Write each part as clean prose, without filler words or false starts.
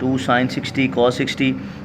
2 sin 60 cos 60،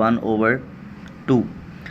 1/2.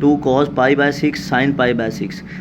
2 cos π/6 sin π/6.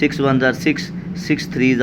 6 1 6، 6 3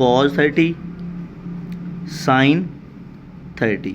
cos 30 sin 30.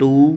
2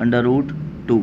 1/√2.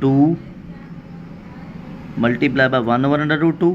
2 × 1/√2،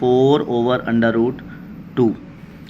4/√2.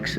x.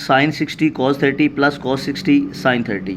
sin 60 cos 30 + cos 60 sin 30.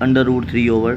√3/2.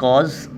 cos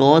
cos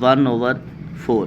1/4,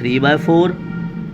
3/4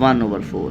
1/4.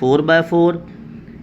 4/4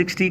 60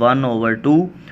1/2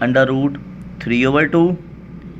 √3/2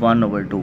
1/2.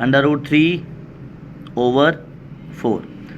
√3/4.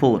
4,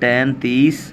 tan 30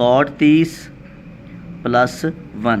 cot 30 +1.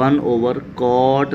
1/cot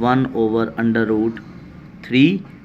1/√3.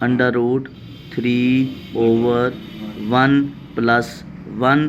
√3/1 + 1.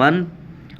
1